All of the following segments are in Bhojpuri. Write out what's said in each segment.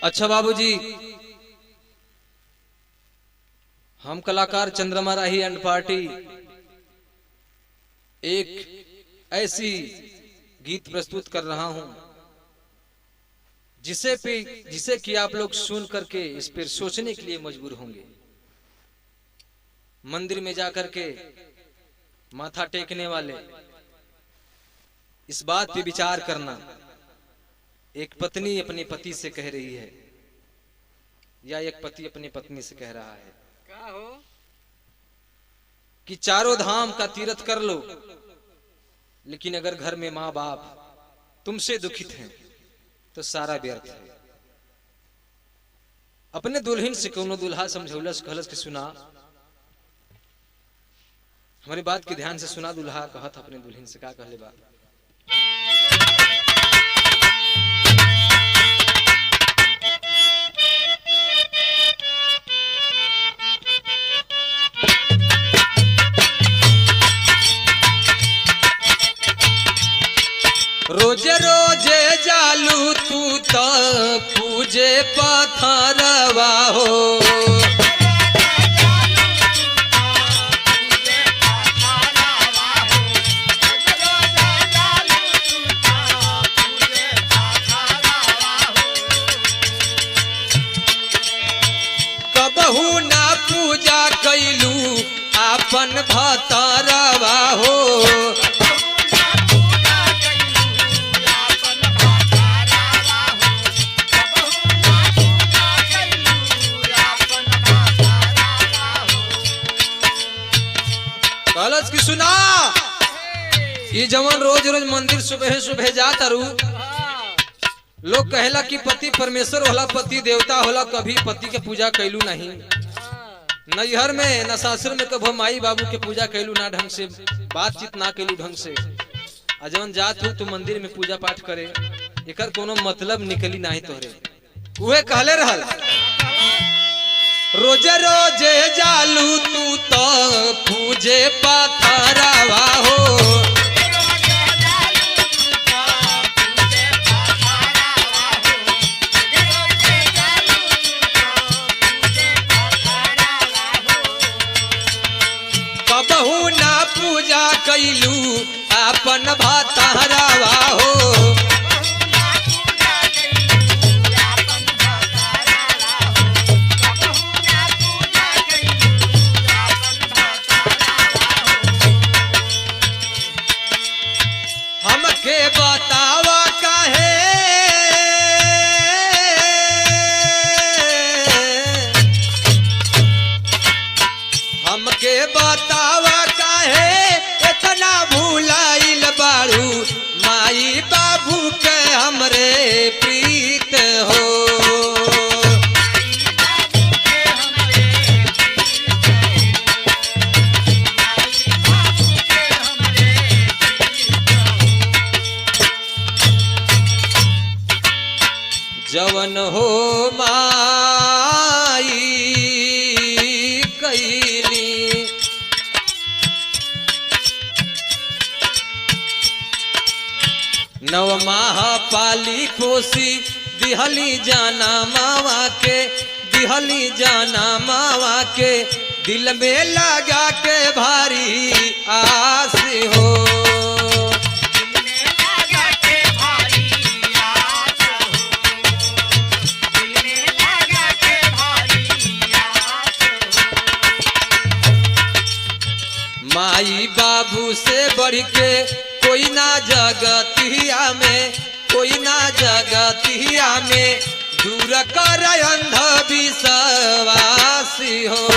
अच्छा बाबूजी, हम कलाकार चंद्रमा राही एंड पार्टी एक ऐसी गीत प्रस्तुत कर रहा हूं जिसे कि आप लोग सुन करके इस पर सोचने के लिए मजबूर होंगे। मंदिर में जाकर के माथा टेकने वाले इस बात पे विचार करना, एक पत्नी अपने पति से कह रही है या एक पति अपनी पत्नी से कह रहा है क्या हो कि चारों धाम का तीर्थ कर लो, लेकिन अगर घर में माँ बाप तुमसे दुखित हैं तो सारा व्यर्थ है। अपने दुल्हन से कोनो दुल्हा समझौलस कहलस कि सुना, हमारी बात के ध्यान से सुना। दुल्हा कहत अपने दुल्हन से का कहले बा, रोजे रोजे जालू तू तो पूजे पथरवा हो। कबहू ना पूजा कैलू आपन भतरवा हो। कहलस कि सुना, ये जवान रोज रोज मंदिर सुबह सुबह जाता रू, लोग कहला कि पति परमेश्वर होला, पति देवता होला, कभी पति के पूजा कैलू नहीं। नैहर में न सासुर में कभो माई बाबू के पूजा कैलू ना ढंग से, बातचीत ना कैलू ढंग से। जवन जात हो तू मंदिर में पूजा पाठ करे, एकर कोनो मतलब निकली नहीं तोहरे। उहे कहले रहल, रोजे रोजे जालू तू तो पूजे पथरवा हो। कबहू ना पूजा कैलू आपन भतरवा हो। हमके बतावा काहे, हमके बतावा काहे इतना भूलाइल बाड़ू, माई बाबू के हमरे प्रीत हो। जवन हो माई कैली, नव माह पाली पोसी, दिहली जाना मावा के, दिहली जाना मावा के, दिल में लगा के भारी आस हो। माई बाबू से बढ़ के कोई ना जगतिया में, कोई ना जगतिया में, दूर कर अंध विश्वास हो।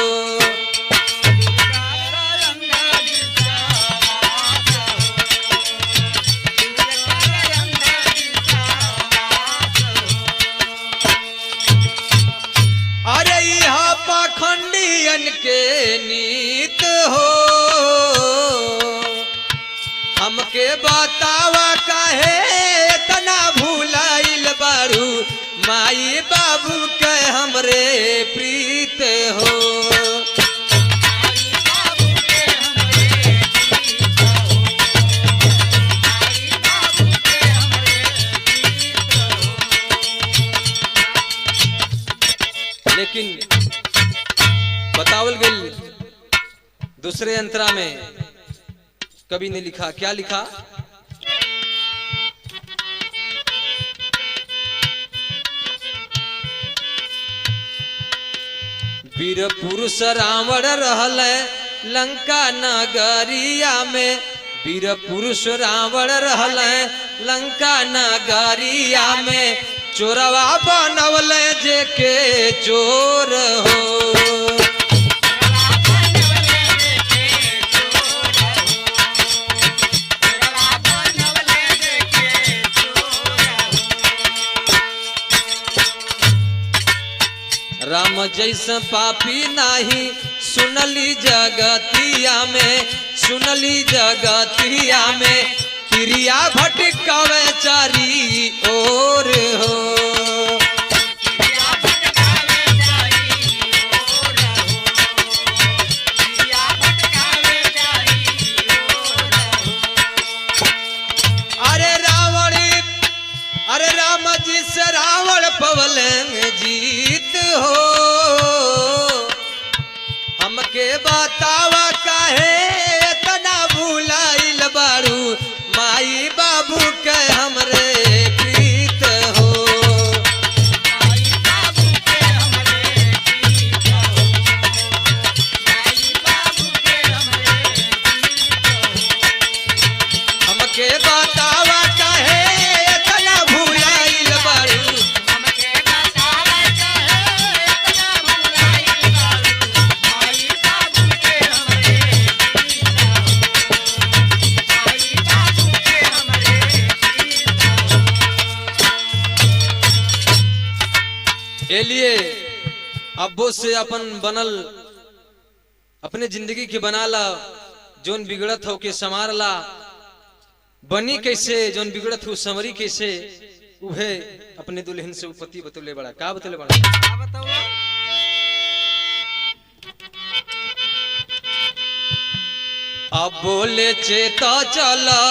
अरे यह पाखंडियन के नीत हो, हमके बतावा काहे इतना भूलाइल बारू, माई बाबू के हमरे प्रीत हो। लेकिन बतावल गई दूसरे अंतरा में कवि ने लिखा, क्या लिखा? वीर पुरुष रावण रहल लंका नगरिया में, वीर पुरुष रावण रहल लंका नगरिया में, चोरवा बनवल जे के चोर हो। राम जैसा पापी नाही सुनली जगतिया में, सुनली जगतिया में, तिरिया भटकावे चारी ओर हो। अरे राम जी से रावण पवल जीत हो, हमके बतावा काहे तना भुलाइल बारू, माई बाबू के हमरे प्रीत हो। माई बाबू के हमरे प्रीत हो, माई बाबू के हमरे प्रीत हो। हमके बतावा काहे लिए अब्बो से अपन बनल अपने जिंदगी के बनाला, जोन बिगड़त हो के संवारला, बनी कैसे जोन बिगड़त हो संवरी कैसे, उहे अपने दुल्हन से उपति बतौले बड़ा। का बतौले बड़ा? अब बोले चेता चला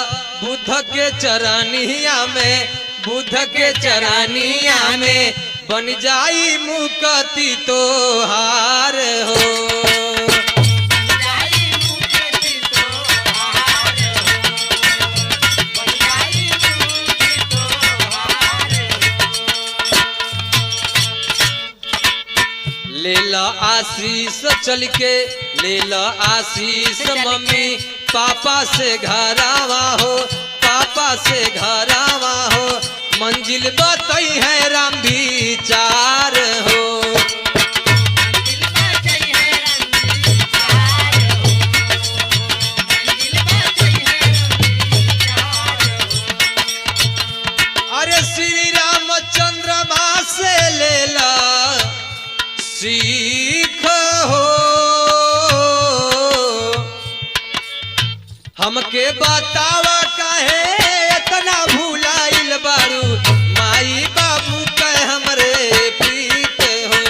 बुद्ध के चरानिया में, बुद्ध के चरानिया में, बन जाई मुक्ति तो हार हो। लेला आशीष चल के, लेला आशीष मम्मी पापा से घरावा हो, पापा से घरावा हो, मंजिल बताई है राम विचार हो। अरे श्री रामचंद्रमा से लेला सीख हो, हमके बतावा काहे इतना भुलाइल बारू, माई बाबू के हमरे प्रीत हो।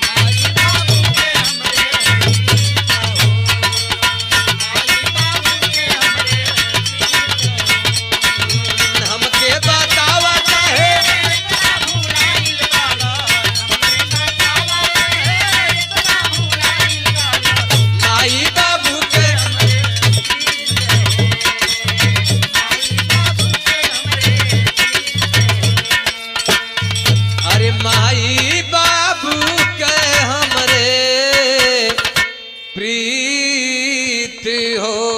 माई बाबू के हमरे प्रीत हो, माई बाबू के हमरे प्रीत हो। हमके बतावा काहे इतना भुलाइल बारू, हमके बतावा काहे इतना भुलाइल बारू, माई बाबू के माई बाबू के हमरे प्रीत हो।